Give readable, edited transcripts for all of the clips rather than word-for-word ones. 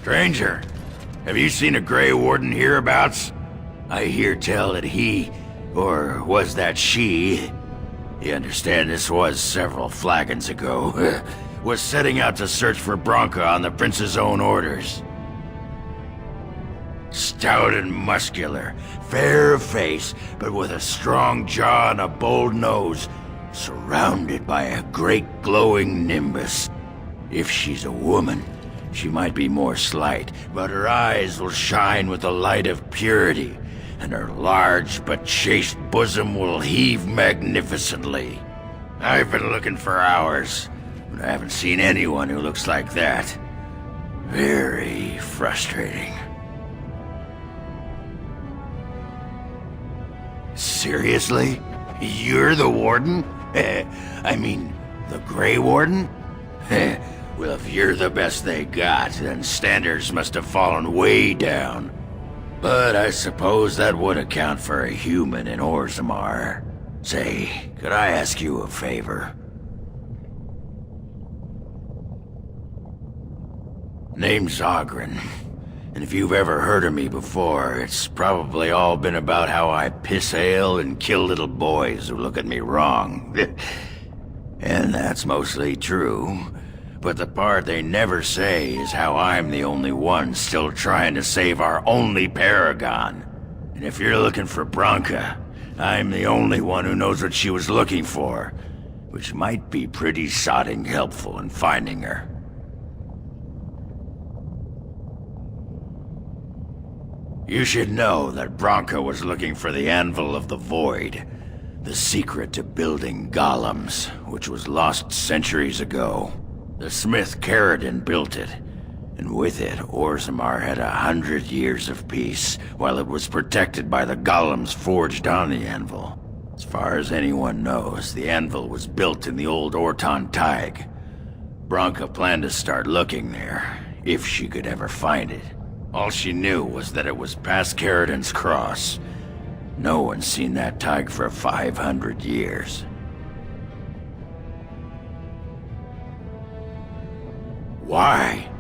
Stranger, have you seen a Grey Warden hereabouts? I hear tell that he, or was that she, you understand this was several flagons ago, was setting out to search for Branka on the Prince's own orders. Stout and muscular, fair of face, but with a strong jaw and a bold nose, surrounded by a great glowing nimbus. If she's a woman, she might be more slight, but her eyes will shine with the light of purity, and her large but chaste bosom will heave magnificently. I've been looking for hours, but I haven't seen anyone who looks like that. Very frustrating. Seriously? You're the Warden? I mean, the Grey Warden? Well, if you're the best they got, then standards must have fallen way down. But I suppose that would account for a human in Orzammar. Say, could I ask you a favor? Name's Oghren. And if you've ever heard of me before, it's probably all been about how I piss ale and kill little boys who look at me wrong. And that's mostly true. But the part they never say is how I'm the only one still trying to save our only paragon. And if you're looking for Branka, I'm the only one who knows what she was looking for, which might be pretty sodding helpful in finding her. You should know that Branka was looking for the Anvil of the Void, the secret to building golems, which was lost centuries ago. The smith Caridin built it, and with it, Orzammar had 100 years of peace, while it was protected by the golems forged on the anvil. As far as anyone knows, the anvil was built in the old Orton Tig. Branka planned to start looking there, if she could ever find it. All she knew was that it was past Caridin's cross. No one's seen that Tig for 500 years. Why?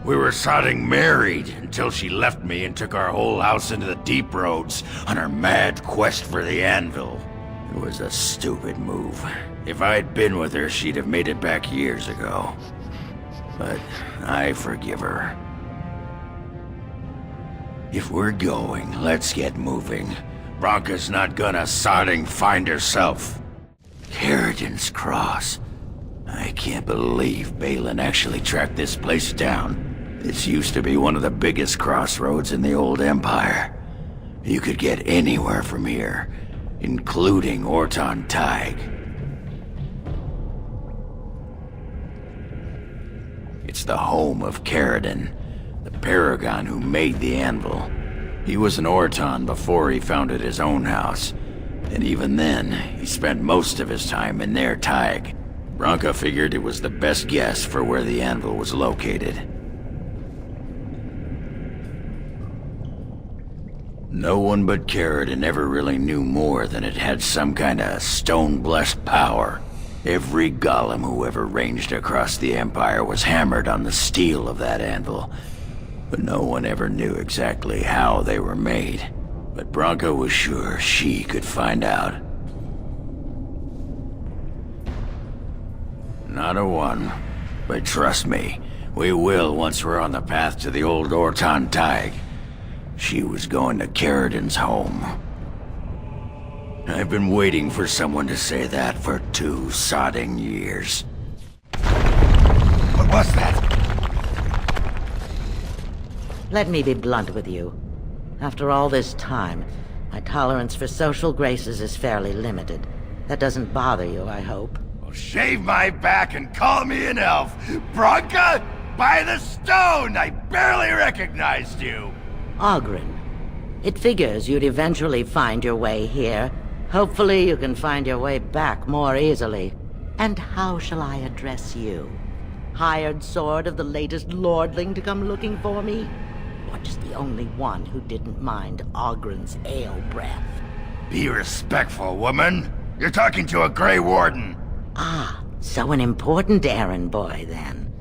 We were sodding married until she left me and took our whole house into the deep roads on her mad quest for the anvil. It was a stupid move. If I'd been with her, she'd have made it back years ago. But I forgive her. If we're going, let's get moving. Branka's not gonna sodding find herself. Caridin's cross. I can't believe Balin actually tracked this place down. This used to be one of the biggest crossroads in the old Empire. You could get anywhere from here, including Orton Tig. It's the home of Caridin, the paragon who made the anvil. He was an Orton before he founded his own house, and even then, he spent most of his time in their Tig. Branka figured it was the best guess for where the anvil was located. No one but Caridin ever really knew more than it had some kind of stone-blessed power. Every golem who ever ranged across the Empire was hammered on the steel of that anvil, but no one ever knew exactly how they were made. But Branka was sure she could find out. Not a one. But trust me, we will once we're on the path to the old Orton Tig. She was going to Caridin's home. I've been waiting for someone to say that for 2 sodding years. What was that? Let me be blunt with you. After all this time, my tolerance for social graces is fairly limited. That doesn't bother you, I hope. Shave my back and call me an elf. Branka, by the stone! I barely recognized you. Oghren. It figures you'd eventually find your way here. Hopefully you can find your way back more easily. And how shall I address you? Hired sword of the latest lordling to come looking for me? Or just the only one who didn't mind Oghren's ale breath? Be respectful, woman. You're talking to a Grey Warden. Ah, so an important errand boy, then.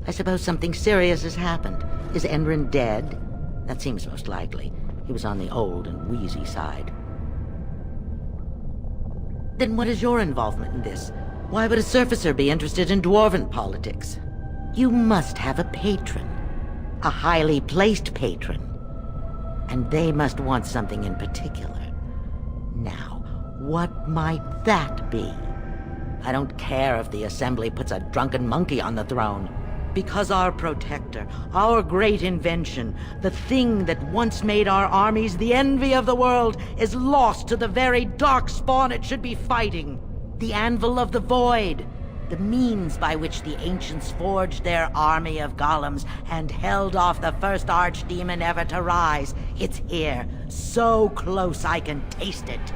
I suppose something serious has happened. Is Oghren dead? That seems most likely. He was on the old and wheezy side. Then what is your involvement in this? Why would a surfacer be interested in dwarven politics? You must have a patron. A highly placed patron. And they must want something in particular. Now, what might that be? I don't care if the Assembly puts a drunken monkey on the throne. Because our protector, our great invention, the thing that once made our armies the envy of the world, is lost to the very darkspawn it should be fighting. The Anvil of the Void. The means by which the ancients forged their army of golems and held off the first archdemon ever to rise. It's here, so close I can taste it.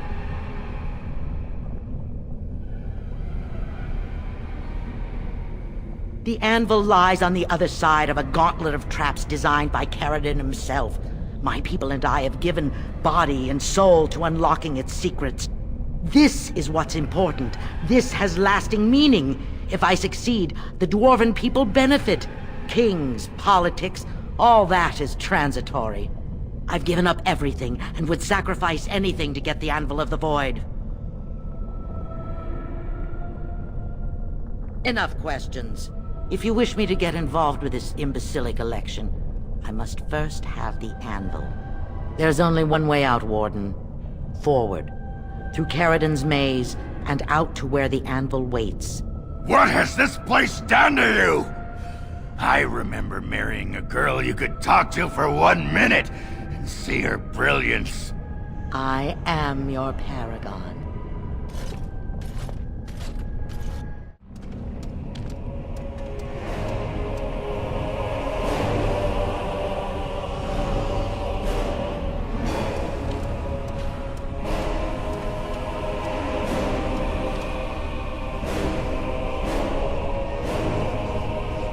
The anvil lies on the other side of a gauntlet of traps designed by Caridin himself. My people and I have given body and soul to unlocking its secrets. This is what's important. This has lasting meaning. If I succeed, the Dwarven people benefit. Kings, politics, all that is transitory. I've given up everything and would sacrifice anything to get the Anvil of the Void. Enough questions. If you wish me to get involved with this imbecilic election, I must first have the Anvil. There's only one way out, Warden. Forward. Through Caridin's maze, and out to where the Anvil waits. What has this place done to you? I remember marrying a girl you could talk to for 1 minute and see her brilliance. I am your paragon.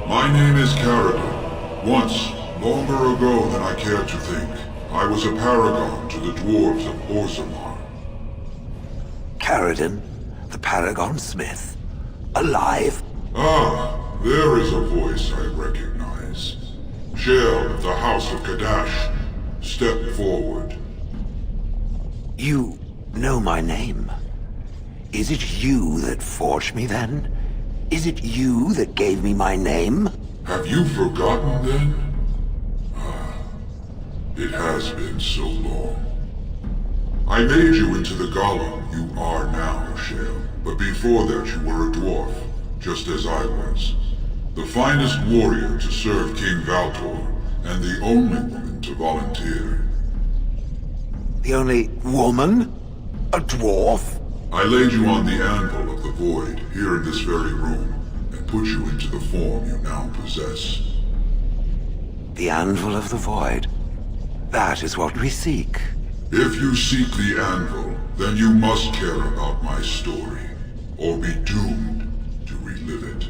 My name is Caridin. Once, longer ago than I care to think, I was a paragon to the dwarves of Orzammar. Caridin, the Paragon Smith, alive? Ah, there is a voice I recognize. Shale of the House of Kadash, step forward. You know my name. Is it you that forged me then? Is it you that gave me my name? Have you forgotten then? Ah, it has been so long. I made you into the golem you are now, Shale. But before that you were a dwarf, just as I was. The finest warrior to serve King Valtor, and the only woman to volunteer. The only woman? A dwarf? I laid you on the anvil of the void, here in this very room, and put you into the form you now possess. The Anvil of the Void. That is what we seek. If you seek the anvil, then you must care about my story, or be doomed to relive it.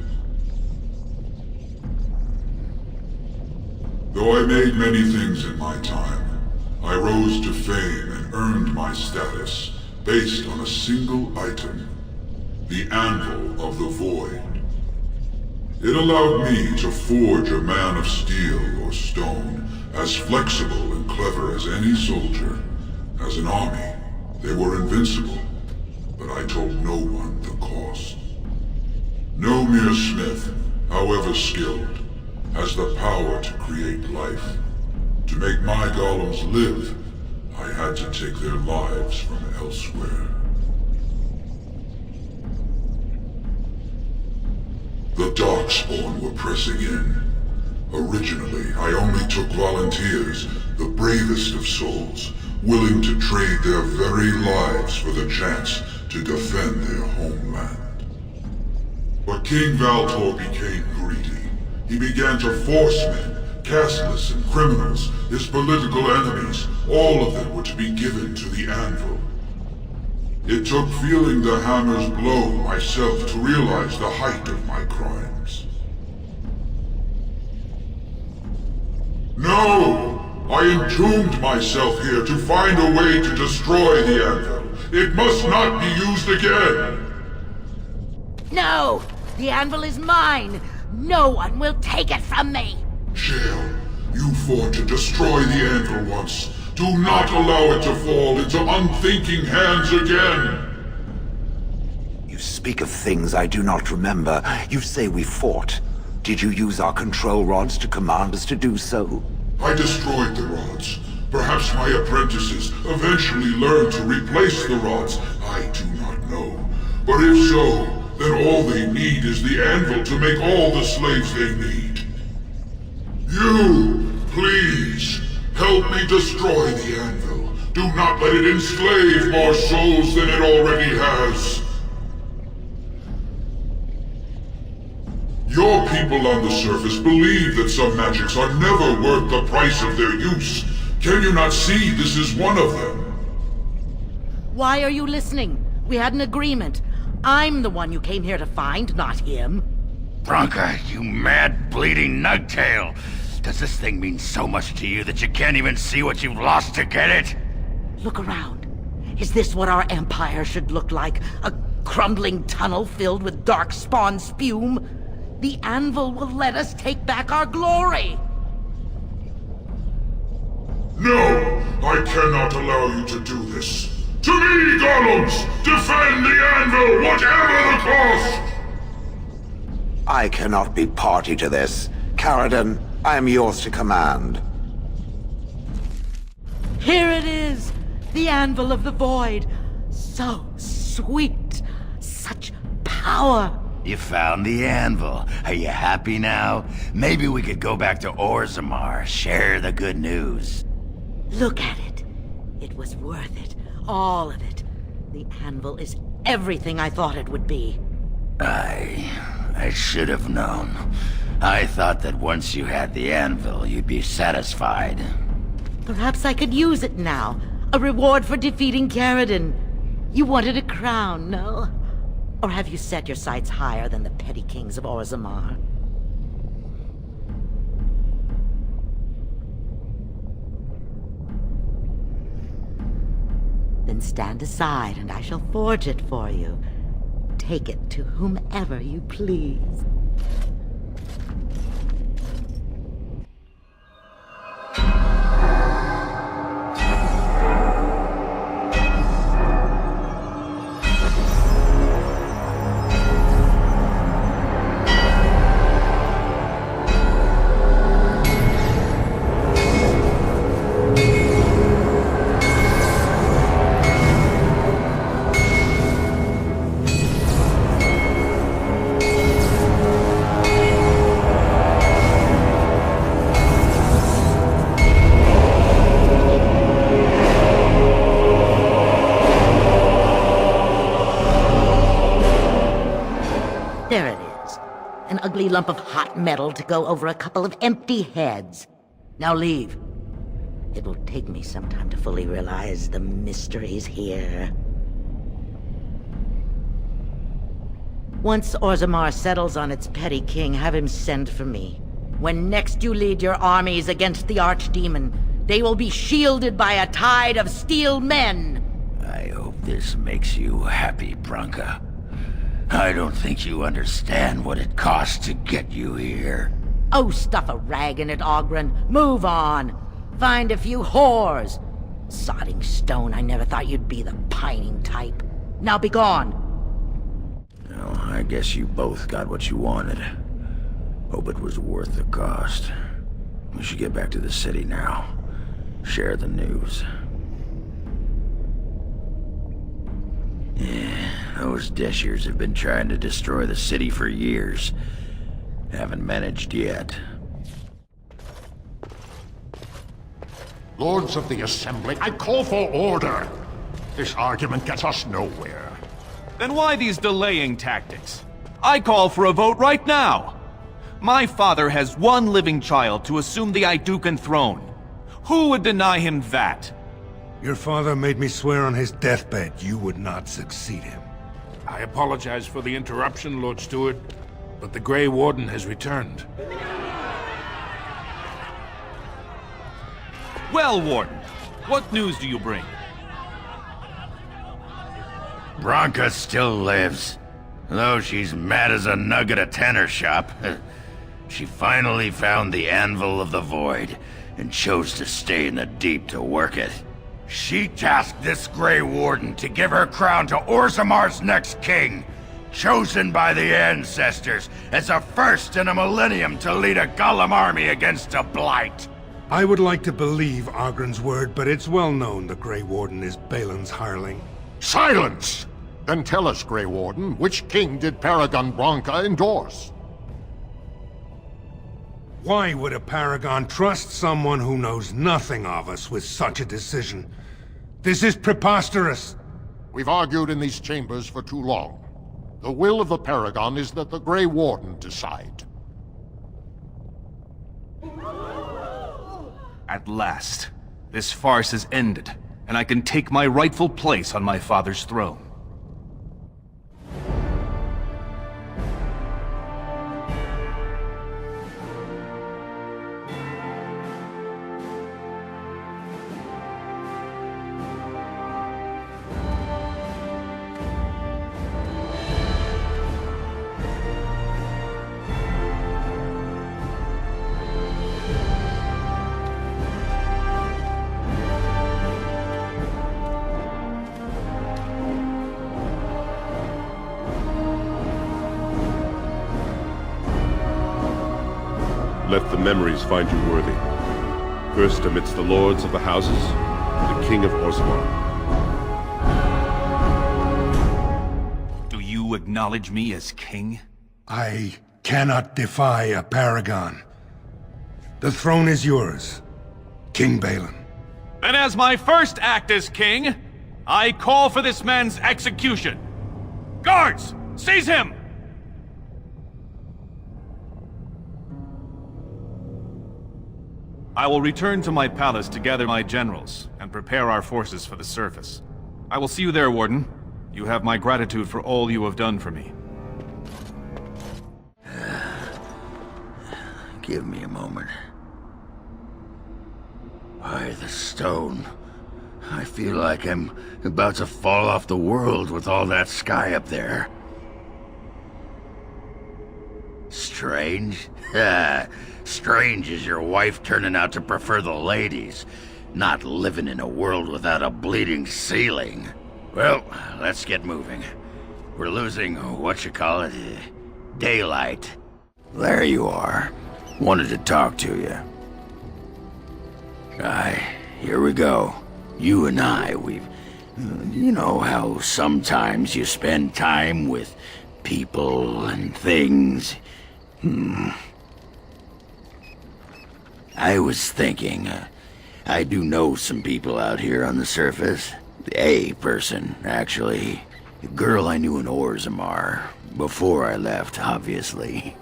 Though I made many things in my time, I rose to fame and earned my status based on a single item, the Anvil of the Void. It allowed me to forge a man of steel or stone, as flexible and clever as any soldier. As an army, they were invincible, but I told no one the cost. No mere smith, however skilled, has the power to create life. To make my golems live, I had to take their lives from elsewhere. The Darkspawn were pressing in. Originally, I only took volunteers, the bravest of souls, willing to trade their very lives for the chance to defend their homeland. But King Valtor became greedy. He began to force men, casteless and criminals, his political enemies, all of them were to be given to the Anvil. It took feeling the hammer's blow myself to realize the height of my crimes. No! I entombed myself here to find a way to destroy the Anvil. It must not be used again! No! The anvil is mine! No one will take it from me! Shale, You fought to destroy the anvil once. Do not allow it to fall into unthinking hands again! You speak of things I do not remember. You say we fought. Did you use our control rods to command us to do so? I destroyed the rods. Perhaps my apprentices eventually learned to replace the rods. I do not know. But if so, then all they need is the anvil to make all the slaves they need. You, please, help me destroy the anvil. Do not let it enslave more souls than it already has. Your people on the surface believe that some magics are never worth the price of their use. Can you not see this is one of them? Why are you listening? We had an agreement. I'm the one you came here to find, not him. Branka, you mad, bleeding nugtail! Does this thing mean so much to you that you can't even see what you've lost to get it? Look around. Is this what our empire should look like? A crumbling tunnel filled with dark spawn spume? The anvil will let us take back our glory! No! I cannot allow you to do this. To me, golems! Defend the anvil, whatever the cost! I cannot be party to this. Caradon, I am yours to command. Here it is! The Anvil of the Void! So sweet! Such power! You found the anvil. Are you happy now? Maybe we could go back to Orzammar, share the good news. Look at it. It was worth it. All of it. The anvil is everything I thought it would be. I should have known. I thought that once you had the anvil, you'd be satisfied. Perhaps I could use it now. A reward for defeating Caradon. You wanted a crown, no? Or have you set your sights higher than the petty kings of Orzammar? Then stand aside and I shall forge it for you. Take it to whomever you please. There it is. An ugly lump of hot metal to go over a couple of empty heads. Now leave. It will take me some time to fully realize the mysteries here. Once Orzammar settles on its petty king, have him send for me. When next you lead your armies against the archdemon, they will be shielded by a tide of steel men! I hope this makes you happy, Branka. I don't think you understand what it cost to get you here. Oh, stuff a rag in it, Oghren. Move on. Find a few whores. Sodding stone, I never thought you'd be the pining type. Now be gone. Well, I guess you both got what you wanted. Hope it was worth the cost. We should get back to the city now. Share the news. Yeah, those Deshirs have been trying to destroy the city for years. Haven't managed yet. Lords of the Assembly, I call for order! This argument gets us nowhere. Then why these delaying tactics? I call for a vote right now! My father has one living child to assume the Idukan throne. Who would deny him that? Your father made me swear on his deathbed you would not succeed him. I apologize for the interruption, Lord Steward, but the Grey Warden has returned. Well, Warden, what news do you bring? Branka still lives. Though she's mad as a nug at a tanner shop. She finally found the Anvil of the Void, and chose to stay in the deep to work it. She tasked this Grey Warden to give her crown to Orzamar's next king, chosen by the ancestors as a first in a millennium to lead a Golem army against a blight. I would like to believe Oghren's word, but it's well known the Grey Warden is Balin's hireling. Silence! Then tell us, Grey Warden, which king did Paragon Branca endorse? Why would a Paragon trust someone who knows nothing of us with such a decision? This is preposterous! We've argued in these chambers for too long. The will of the Paragon is that the Grey Warden decide. At last, this farce is ended, and I can take my rightful place on my father's throne. Let the memories find you worthy. First amidst the lords of the houses, the King of Orzammar. Do you acknowledge me as king? I cannot defy a Paragon. The throne is yours, King Balin. Then as my first act as king, I call for this man's execution. Guards, seize him! I will return to my palace to gather my generals and prepare our forces for the surface. I will see you there, Warden. You have my gratitude for all you have done for me. Give me a moment. Why, the stone. I feel like I'm about to fall off the world with all that sky up there. Strange? Strange is your wife turning out to prefer the ladies, not living in a world without a bleeding ceiling. Well, let's get moving. We're losing, daylight. There you are. Wanted to talk to you. Here we go. You and I, you know how sometimes you spend time with people and things. I was thinking, I do know some people out here on the surface. A person, actually. A girl I knew in Orzammar. Before I left, obviously.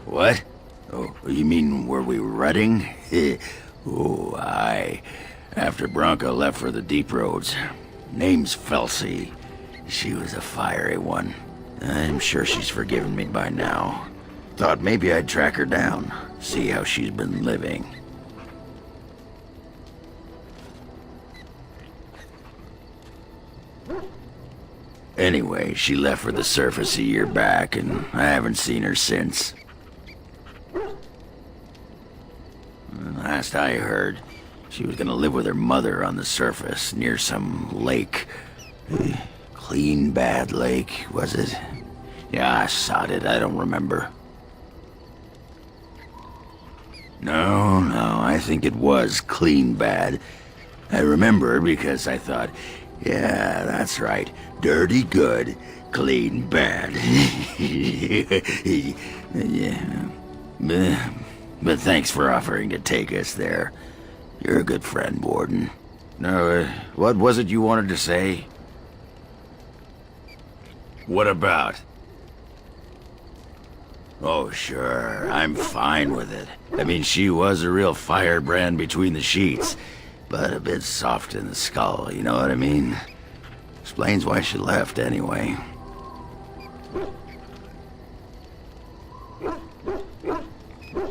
What? Oh, you mean where we were running? Oh, aye. After Branca left for the deep roads. Name's Felsi. She was a fiery one. I'm sure she's forgiven me by now. Thought maybe I'd track her down, see how she's been living. Anyway, she left for the surface a year back, and I haven't seen her since. Last I heard, she was gonna live with her mother on the surface, near some lake. Clean Bad Lake, was it? Yeah, I sod it, I don't remember. No, I think it was Clean Bad. I remember because I thought, yeah, that's right. Dirty good, clean bad. Yeah. But thanks for offering to take us there. You're a good friend, Warden. No, what was it you wanted to say? What about? Oh, sure. I'm fine with it. I mean, she was a real firebrand between the sheets, but a bit soft in the skull, you know what I mean? Explains why she left, anyway.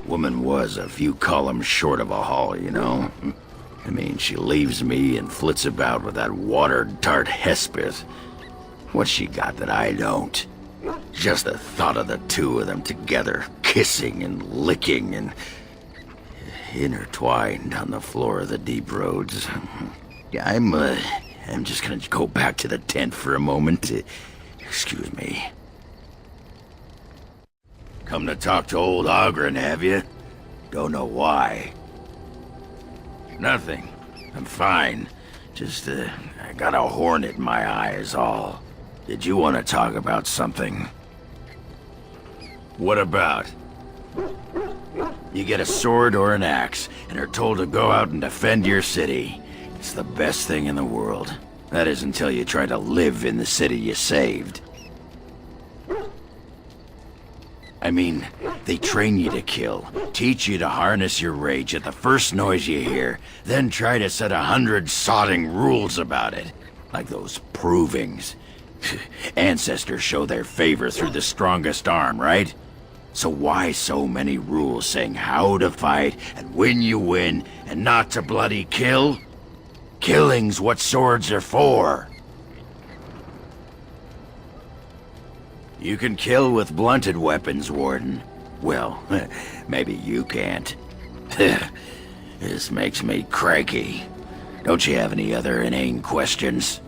Woman was a few columns short of a haul, you know? I mean, she leaves me and flits about with that watered tart Hespeth. What's she got that I don't? Just the thought of the two of them together, kissing and licking and intertwined on the floor of the deep roads. I'm just gonna go back to the tent for a moment. Excuse me. Come to talk to old Oghren, have you? Don't know why. Nothing. I'm fine. Just, I got a hornet in my eye is all. Did you want to talk about something? What about? You get a sword or an axe, and are told to go out and defend your city. It's the best thing in the world. That is until you try to live in the city you saved. I mean, they train you to kill, teach you to harness your rage at the first noise you hear, then try to set 100 sodding rules about it. Like those provings. Ancestors show their favor through the strongest arm, right? So why so many rules saying how to fight, and when you win, and not to bloody kill? Killing's what swords are for. You can kill with blunted weapons, Warden. Well, maybe you can't. This makes me cranky. Don't you have any other inane questions?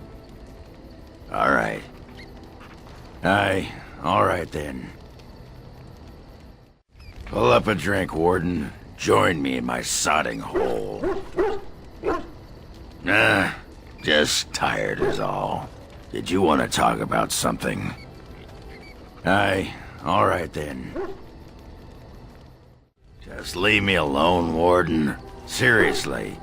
All right. All right then. Pull up a drink, Warden. Join me in my sodding hole. Just tired is all. Did you want to talk about something? All right then. Just leave me alone, Warden. Seriously.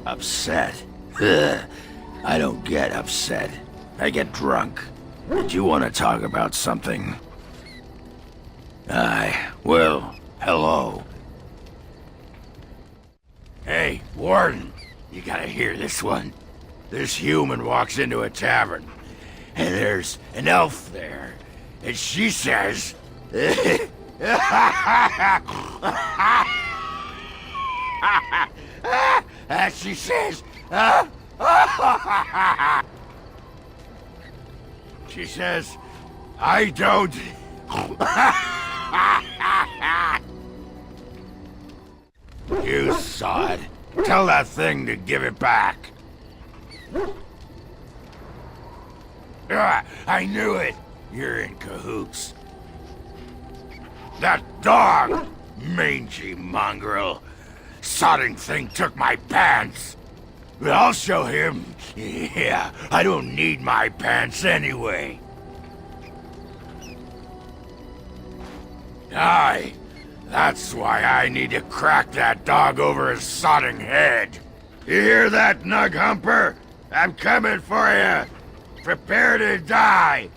Upset? Ugh. I don't get upset. I get drunk. Did you want to talk about something? Well, hello. Hey, Warden, you gotta hear this one. This human walks into a tavern, and there's an elf there, and she says... she says... She says, I don't... You sod. Tell that thing to give it back. I knew it. You're in cahoots. That dog! Mangy mongrel. Sodding thing took my pants. But I'll show him. Yeah, I don't need my pants anyway. Aye, that's why I need to crack that dog over his sodding head. You hear that, Nug Humper? I'm coming for you. Prepare to die.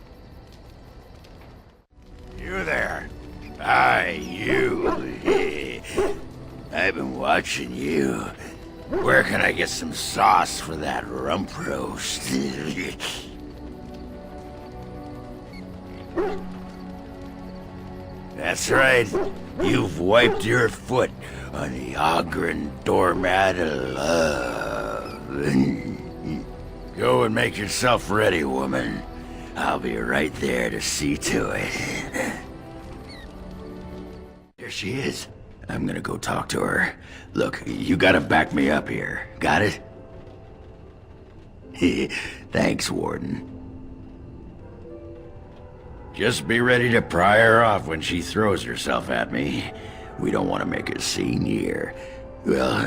You there. Aye, you. I've been watching you. Where can I get some sauce for that rump roast? That's right. You've wiped your foot on the Oghren doormat of love. Go and make yourself ready, woman. I'll be right there to see to it. There she is. I'm gonna go talk to her. Look, you gotta back me up here. Got it? Thanks, Warden. Just be ready to pry her off when she throws herself at me. We don't want to make a scene here. Well,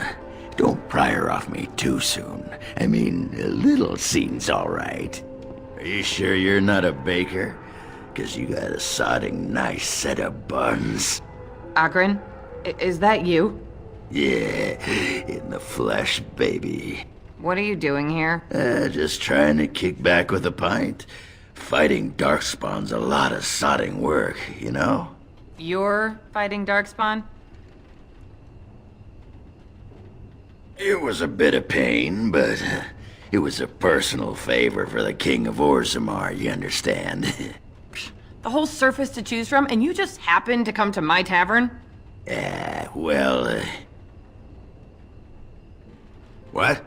don't pry her off me too soon. I mean, a little scene's all right. Are you sure you're not a baker? 'Cause you got a sodding nice set of buns. Oghren, is that you? Yeah, in the flesh, baby. What are you doing here? Just trying to kick back with a pint. Fighting Darkspawn's a lot of sodding work, you know? You're fighting Darkspawn? It was a bit of pain, but it was a personal favor for the King of Orzammar, you understand? The whole surface to choose from, and you just happened to come to my tavern? Well, What?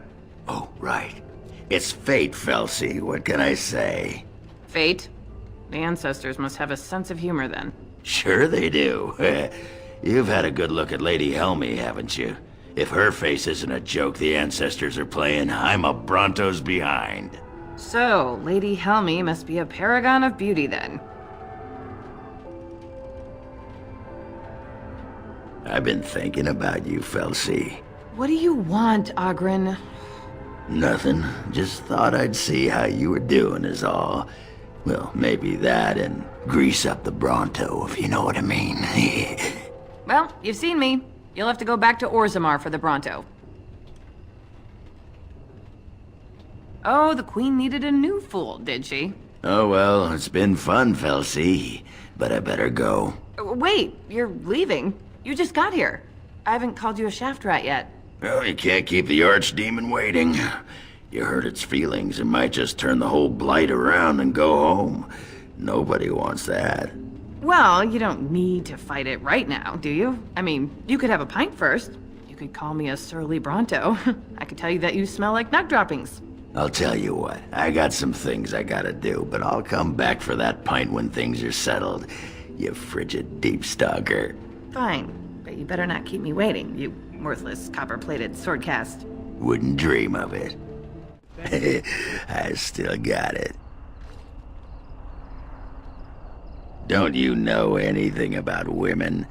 Oh, right. It's fate, Felsi. What can I say? Fate? The ancestors must have a sense of humor then. Sure they do. You've had a good look at Lady Helmy, haven't you? If her face isn't a joke the ancestors are playing, I'm a Bronto's behind. So, Lady Helmy must be a paragon of beauty then. I've been thinking about you, Felsi. What do you want, Oghren? Nothing. Just thought I'd see how you were doing is all. Well, maybe that and grease up the Bronto, if you know what I mean. Well, you've seen me. You'll have to go back to Orzammar for the Bronto. Oh, the Queen needed a new fool, did she? Oh well, it's been fun, Felsi. But I better go. Wait, you're leaving? You just got here. I haven't called you a shaft rat yet. Well, you can't keep the archdemon waiting. You hurt its feelings, it might just turn the whole blight around and go home. Nobody wants that. Well, you don't need to fight it right now, do you? I mean, you could have a pint first. You could call me a surly Bronto. I could tell you that you smell like nut droppings. I'll tell you what, I got some things I gotta do, but I'll come back for that pint when things are settled. You frigid deep stalker. Fine, but you better not keep me waiting, you worthless copper-plated swordcast. Wouldn't dream of it. I still got it. Don't you know anything about women?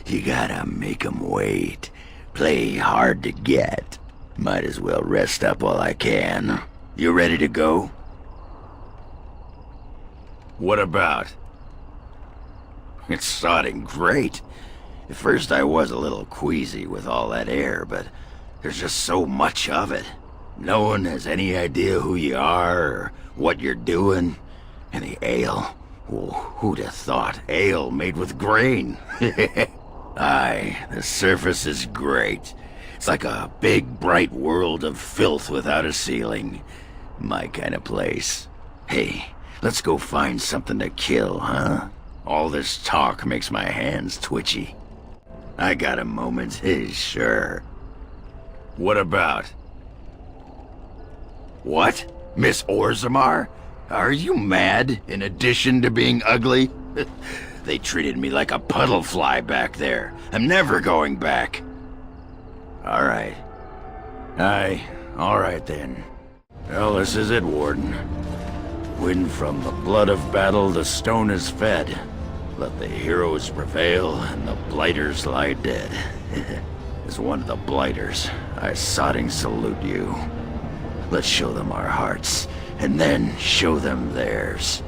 You gotta make 'em wait. Play hard to get. Might as well rest up while I can. You ready to go? What about? It's sodding great. At first I was a little queasy with all that air, but there's just so much of it. No one has any idea who you are or what you're doing. And the ale. Oh, who'd have thought? Ale made with grain. Aye, the surface is great. It's like a big, bright world of filth without a ceiling. My kind of place. Hey, let's go find something to kill, huh? All this talk makes my hands twitchy. I got a moment, sure. What about? What? Miss Orzammar? Are you mad, in addition to being ugly? They treated me like a puddle fly back there. I'm never going back. All right. All right then. Well, this is it, Warden. When from the blood of battle the stone is fed, let the heroes prevail and the blighters lie dead. As one of the blighters, I sodding salute you. Let's show them our hearts, and then show them theirs.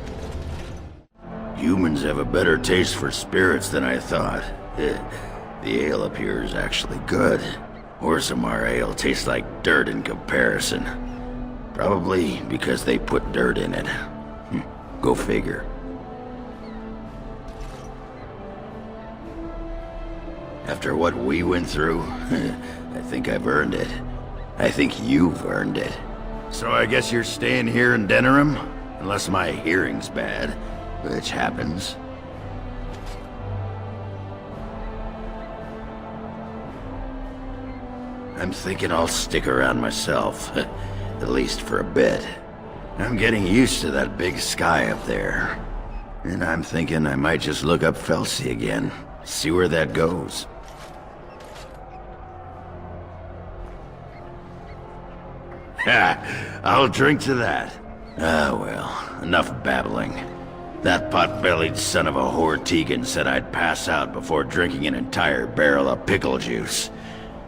Humans have a better taste for spirits than I thought. The ale up here is actually good. Orzammar ale tastes like dirt in comparison. Probably because they put dirt in it. Go figure. After what we went through, I think I've earned it. I think you've earned it. So I guess you're staying here in Denerim? Unless my hearing's bad, which happens. I'm thinking I'll stick around myself, at least for a bit. I'm getting used to that big sky up there. And I'm thinking I might just look up Felsi again, see where that goes. Ha! I'll drink to that. Ah, well, enough babbling. That pot-bellied son of a whore Tegan said I'd pass out before drinking an entire barrel of pickle juice.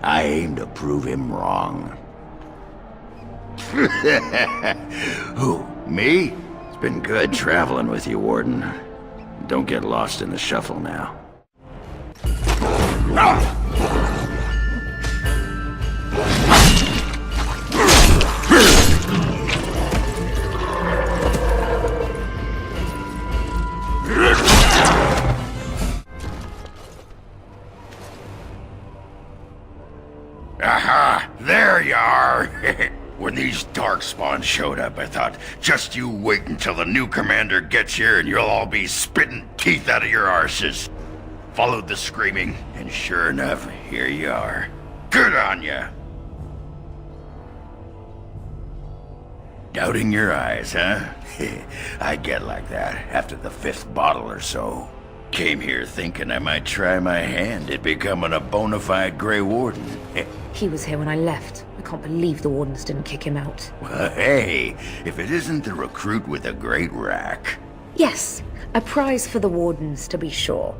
I aim to prove him wrong. Who, me? It's been good traveling with you, Warden. Don't get lost in the shuffle now. Aha! There you are! When these darkspawn showed up, I thought, just you wait until the new commander gets here and you'll all be spitting teeth out of your arses. Followed the screaming, and sure enough, here you are. Good on ya! Doubting your eyes, huh? I get like that after the 5th bottle or so. Came here thinking I might try my hand at becoming a bona fide Grey Warden. He was here when I left. I can't believe the Wardens didn't kick him out. Well, hey, if it isn't the recruit with a great rack. Yes, a prize for the Wardens, to be sure.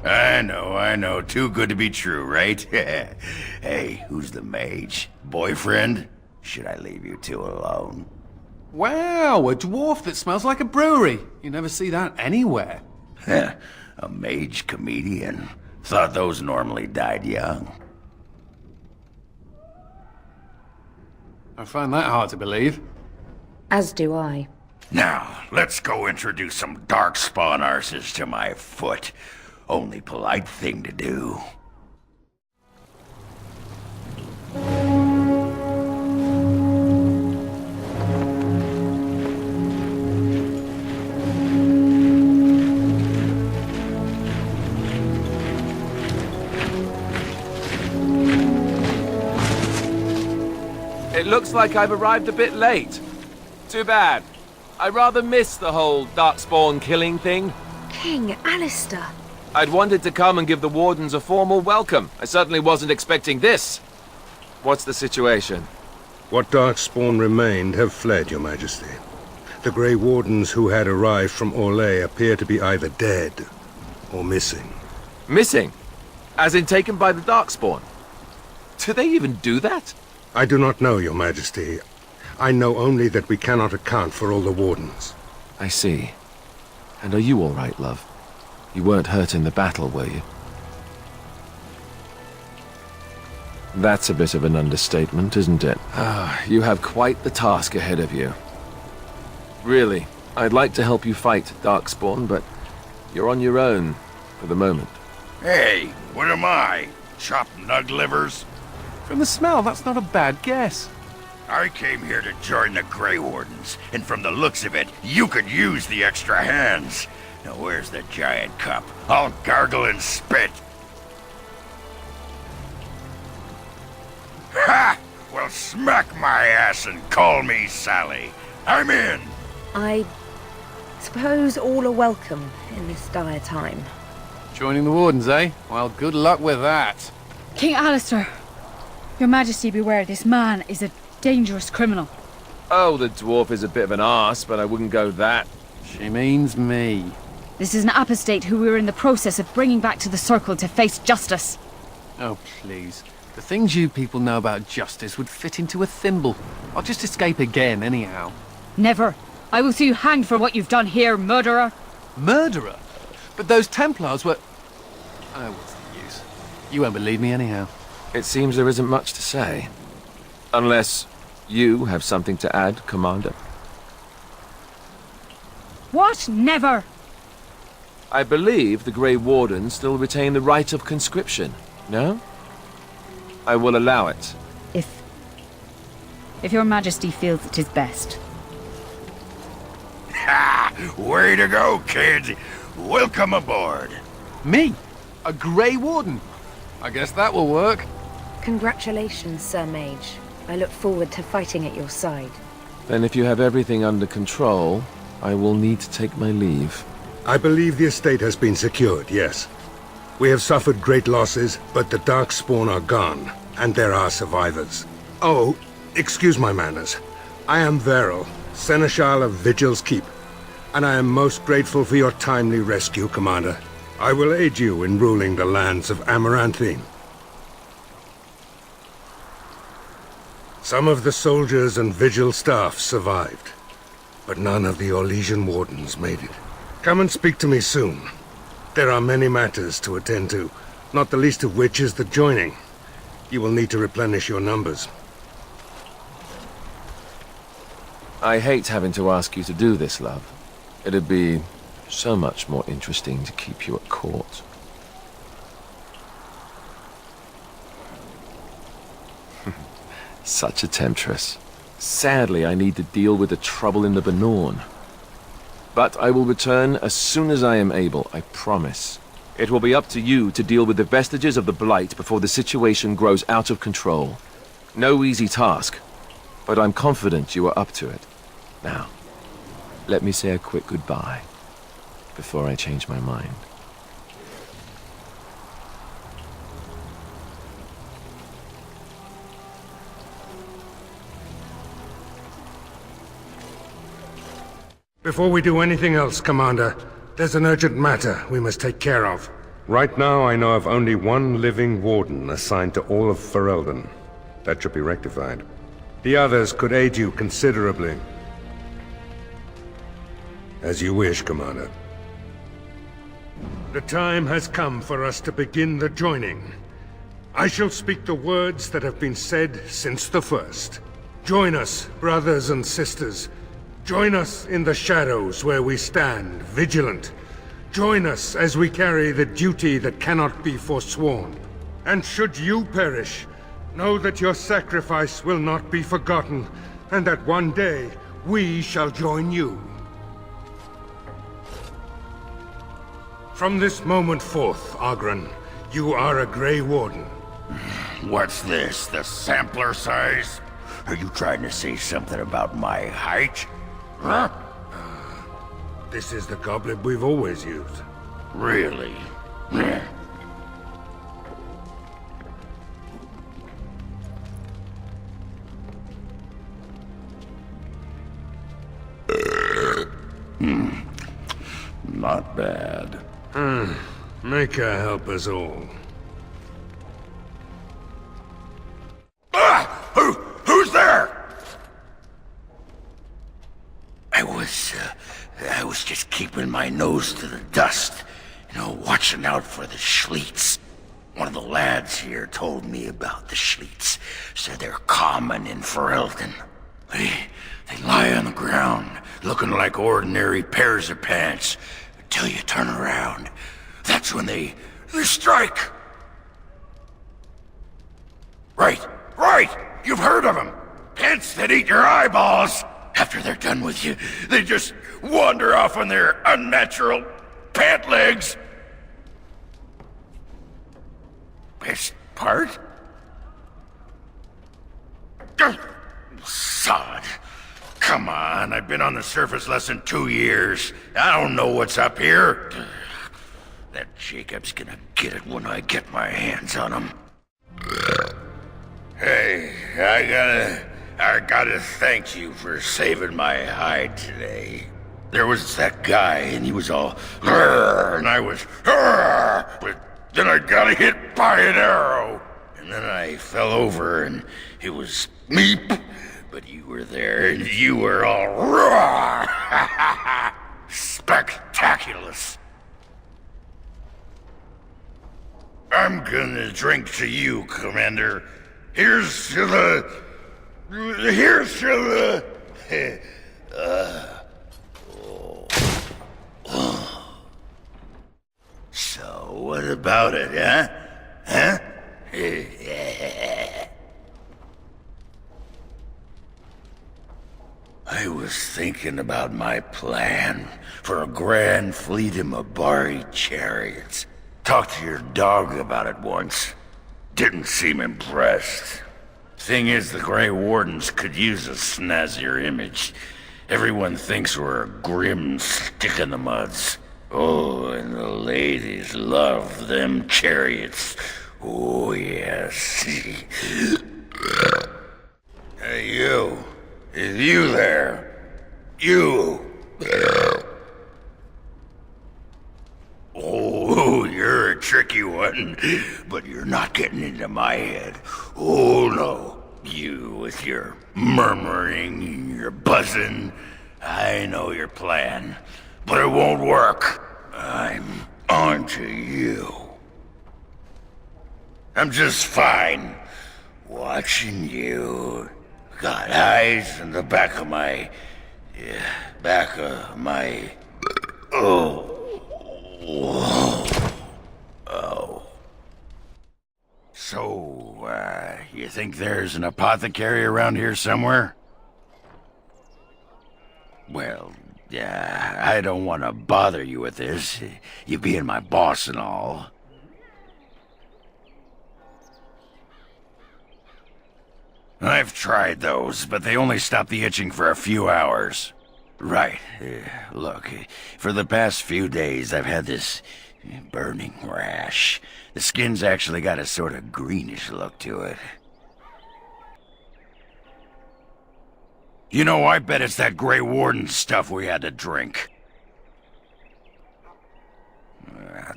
I know. Too good to be true, right? Hey, who's the mage? Boyfriend? Should I leave you two alone? Wow, a dwarf that smells like a brewery. You never see that anywhere. A mage comedian. Thought those normally died young. I find that hard to believe. As do I. Now, let's go introduce some darkspawn arses to my foot. Only polite thing to do. It looks like I've arrived a bit late. Too bad. I rather miss the whole darkspawn killing thing. King Alistair. I'd wanted to come and give the Wardens a formal welcome. I certainly wasn't expecting this. What's the situation? What darkspawn remained have fled, Your Majesty. The Grey Wardens who had arrived from Orlais appear to be either dead or missing. Missing? As in taken by the darkspawn? Do they even do that? I do not know, Your Majesty. I know only that we cannot account for all the Wardens. I see. And are you all right, love? You weren't hurt in the battle, were you? That's a bit of an understatement, isn't it? You have quite the task ahead of you. Really, I'd like to help you fight Darkspawn, but you're on your own for the moment. Hey, what am I? Chopped nug livers? From the smell, that's not a bad guess. I came here to join the Grey Wardens, and from the looks of it, you could use the extra hands. Now where's the giant cup? I'll gargle and spit. Ha! Well, smack my ass and call me Sally. I'm in. I suppose all are welcome in this dire time. Joining the Wardens, eh? Well, good luck with that. King Alistair, Your Majesty beware, this man is a dangerous criminal. Oh, the dwarf is a bit of an arse, but I wouldn't go that. She means me. This is an apostate who we're in the process of bringing back to the Circle to face justice. Oh, please. The things you people know about justice would fit into a thimble. I'll just escape again, anyhow. Never. I will see you hanged for what you've done here, murderer. Murderer? But those Templars were... Oh, what's the use? You won't believe me anyhow. It seems there isn't much to say. Unless you have something to add, Commander. What? Never! I believe the Grey Wardens still retain the right of conscription, no? I will allow it. If Your Majesty feels it is best. Ha! Way to go, kid. Welcome aboard. Me? A Grey Warden? I guess that will work. Congratulations, Sir Mage. I look forward to fighting at your side. Then if you have everything under control, I will need to take my leave. I believe the estate has been secured, yes. We have suffered great losses, but the Darkspawn are gone, and there are survivors. Oh, excuse my manners. I am Veril, Seneschal of Vigil's Keep, and I am most grateful for your timely rescue, Commander. I will aid you in ruling the lands of Amaranthine. Some of the soldiers and Vigil staff survived, but none of the Orlesian Wardens made it. Come and speak to me soon. There are many matters to attend to, not the least of which is the joining. You will need to replenish your numbers. I hate having to ask you to do this, love. It'd be so much more interesting to keep you at court. Such a temptress. Sadly, I need to deal with the trouble in the Benorn. But I will return as soon as I am able, I promise. It will be up to you to deal with the vestiges of the Blight before the situation grows out of control. No easy task, but I'm confident you are up to it. Now, let me say a quick goodbye before I change my mind. Before we do anything else, Commander, there's an urgent matter we must take care of. Right now, I know of only one living warden assigned to all of Ferelden. That should be rectified. The others could aid you considerably. As you wish, Commander. The time has come for us to begin the joining. I shall speak the words that have been said since the first. Join us, brothers and sisters. Join us in the shadows where we stand, vigilant. Join us as we carry the duty that cannot be forsworn. And should you perish, know that your sacrifice will not be forgotten, and that one day we shall join you. From this moment forth, Oghren, you are a Grey Warden. What's this, the sampler size? Are you trying to say something about my height? Huh? This is the goblet we've always used. Really? Not bad. Make her help us all. Who's there? I was just keeping my nose to the dust. You know, watching out for the Schliets. One of the lads here told me about the Schliets. Said they're common in Ferelden. They lie on the ground, looking like ordinary pairs of pants, until you turn around. That's when they strike. Right. You've heard of them. Pants that eat your eyeballs. After they're done with you, they just wander off on their unnatural pant legs. Best part? Sod. Come on, I've been on the surface less than 2 years. I don't know what's up here. That Jacob's gonna get it when I get my hands on him. Hey, I gotta thank you for saving my hide today. There was that guy, and he was all, and I was, but then I got hit by an arrow. And then I fell over, and it was meep, but you were there, and you were all, spectaculous. I'm gonna drink to you, Commander. Here's to the... So, what about it, huh? I was thinking about my plan for a grand fleet of Mabari chariots. Talked to your dog about it once. Didn't seem impressed. Thing is, the Grey Wardens could use a snazzier image. Everyone thinks we're a grim stick-in-the-muds. Oh, and the ladies love them chariots. Oh, yes. Hey, you. Is you there? You. Oh, you're a tricky one, but you're not getting into my head. Oh, no. You with your murmuring, your buzzing. I know your plan, but it won't work. I'm onto you. I'm just fine watching you. Got eyes in the back of my... Oh. So, you think there's an apothecary around here somewhere? Well, I don't want to bother you with this, you being my boss and all. I've tried those, but they only stop the itching for a few hours. Right. Look, for the past few days I've had this burning rash. The skin's actually got a sort of greenish look to it. You know, I bet it's that Grey Warden stuff we had to drink.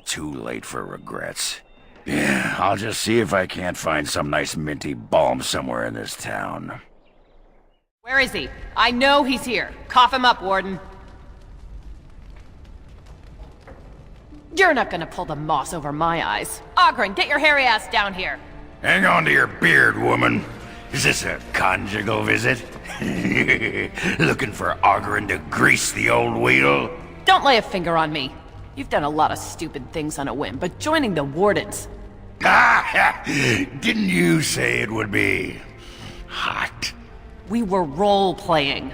Too late for regrets. Yeah, I'll just see if I can't find some nice minty balm somewhere in this town. Where is he? I know he's here. Cough him up, Warden. You're not gonna pull the moss over my eyes. Oghren, get your hairy ass down here. Hang on to your beard, woman. Is this a conjugal visit? Looking for Oghren to grease the old wheel? Don't lay a finger on me. You've done a lot of stupid things on a whim, but joining the Wardens... Didn't you say it would be... hot? We were role-playing.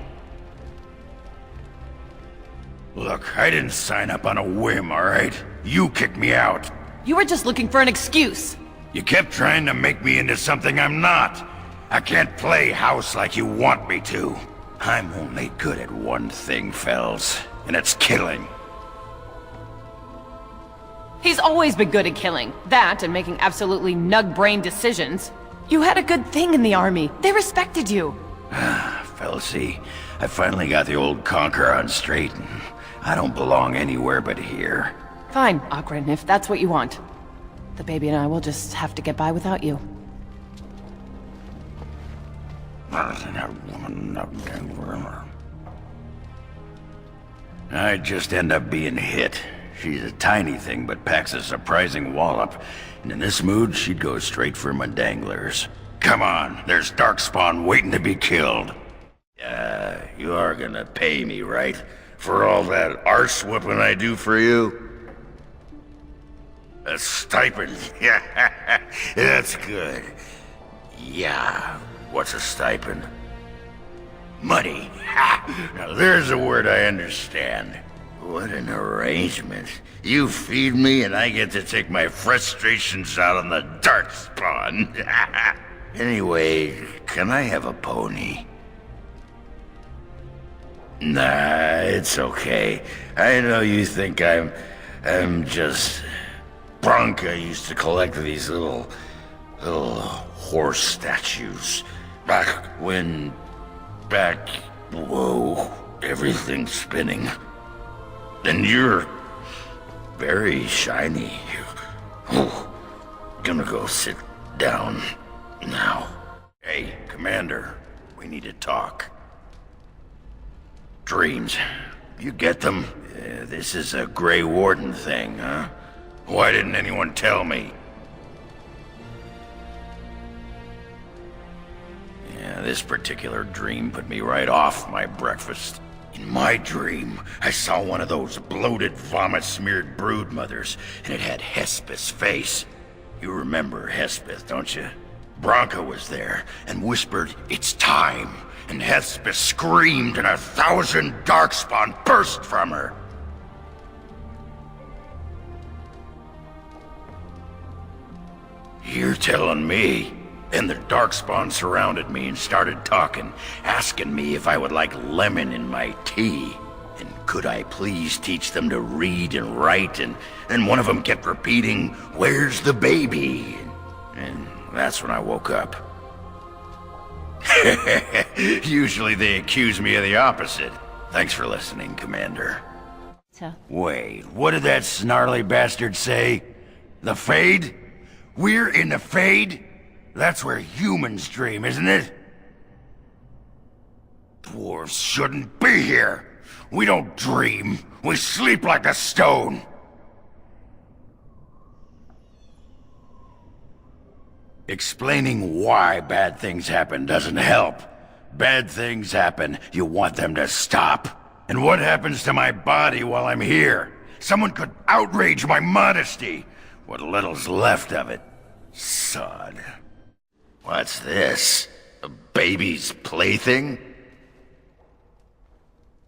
Look, I didn't sign up on a whim, alright? You kicked me out. You were just looking for an excuse. You kept trying to make me into something I'm not. I can't play house like you want me to. I'm only good at one thing, Fells, and it's killing. He's always been good at killing. That and making absolutely nug-brain decisions. You had a good thing in the army. They respected you. Felsey, I finally got the old conquer on straight, and I don't belong anywhere but here. Fine, Oghren, if that's what you want. The baby and I will just have to get by without you. I just end up being hit. She's a tiny thing, but packs a surprising wallop. And in this mood, she'd go straight for my danglers. Come on, there's Darkspawn waiting to be killed. You are gonna pay me, right? For all that arse whooping I do for you? A stipend. Yeah, that's good. Yeah, what's a stipend? Money. Now there's a word I understand. What an arrangement. You feed me and I get to take my frustrations out on the Darkspawn. Anyway, can I have a pony? Nah, it's okay. I know you think I'm just... Branka used to collect these little horse statues. Whoa, everything's spinning. And you're very shiny. Gonna go sit down now. Hey, Commander, we need to talk. Dreams, you get them? This is a Grey Warden thing, huh? Why didn't anyone tell me? Yeah, this particular dream put me right off my breakfast. In my dream, I saw one of those bloated, vomit-smeared brood mothers, and it had Hespeth's face. You remember Hespeth, don't you? Branka was there and whispered, "It's time," and Hespeth screamed and 1,000 Darkspawn burst from her. You're telling me? And the Darkspawn surrounded me and started talking, asking me if I would like lemon in my tea. And could I please teach them to read and write, and one of them kept repeating, "Where's the baby?" And that's when I woke up. Usually they accuse me of the opposite. Thanks for listening, Commander. Wait, what did that snarly bastard say? The Fade? We're in the Fade? That's where humans dream, isn't it? Dwarves shouldn't be here. We don't dream. We sleep like a stone. Explaining why bad things happen doesn't help. Bad things happen, you want them to stop. And what happens to my body while I'm here? Someone could outrage my modesty. What little's left of it. Sod. What's this? A baby's plaything?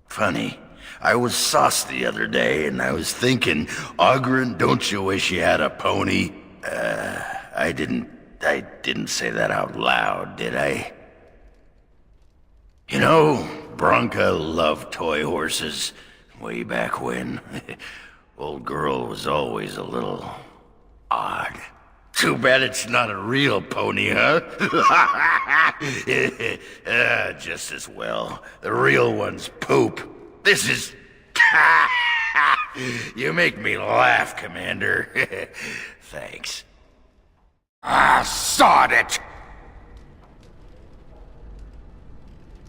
Funny. I was sauced the other day, and I was thinking, Oghren, don't you wish you had a pony? I didn't say that out loud, did I? You know, Bronca loved toy horses way back when. Old girl was always a little odd. Too bad it's not a real pony, huh? Just as well. The real ones poop. This is... You make me laugh, Commander. Thanks. Sod it!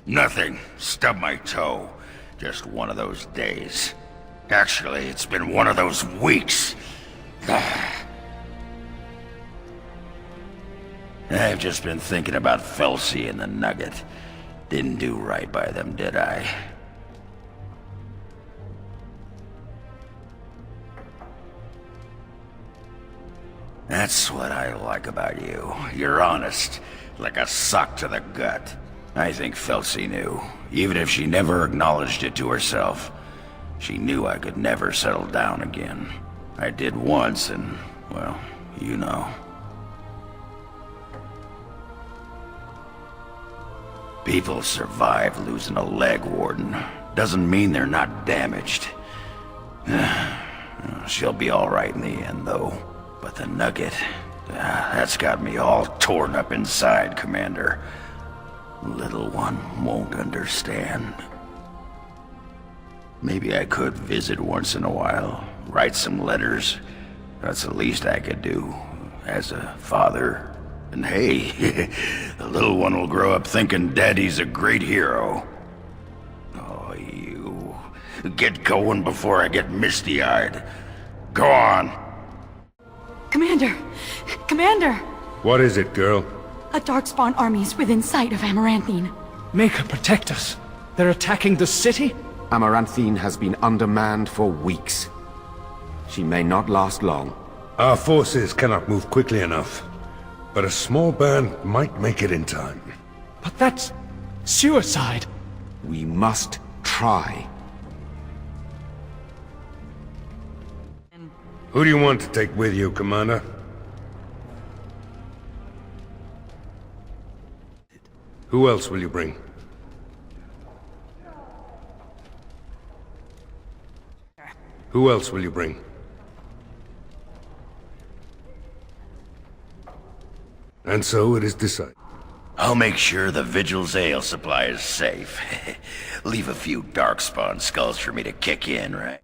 Nothing. Stubbed my toe. Just one of those days. Actually, it's been one of those weeks. I've just been thinking about Felsi and the Nugget. Didn't do right by them, did I? That's what I like about you. You're honest, like a sock to the gut. I think Felsi knew, even if she never acknowledged it to herself. She knew I could never settle down again. I did once, and, well, you know. People survive losing a leg, Warden. Doesn't mean they're not damaged. She'll be all right in the end, though. But the Nugget, that's got me all torn up inside, Commander. Little one won't understand. Maybe I could visit once in a while, write some letters. That's the least I could do, as a father. And hey, the little one will grow up thinking Daddy's a great hero. Oh, you... Get going before I get misty-eyed. Go on. Commander! Commander! What is it, girl? A Darkspawn army is within sight of Amaranthine. Make her protect us. They're attacking the city? Amaranthine has been undermanned for weeks. She may not last long. Our forces cannot move quickly enough. But a small band might make it in time. But that's... suicide. We must try. Who do you want to take with you, Commander? Who else will you bring? Who else will you bring? And so it is decided. I'll make sure the Vigil's ale supply is safe. Leave a few Darkspawn skulls for me to kick in, right?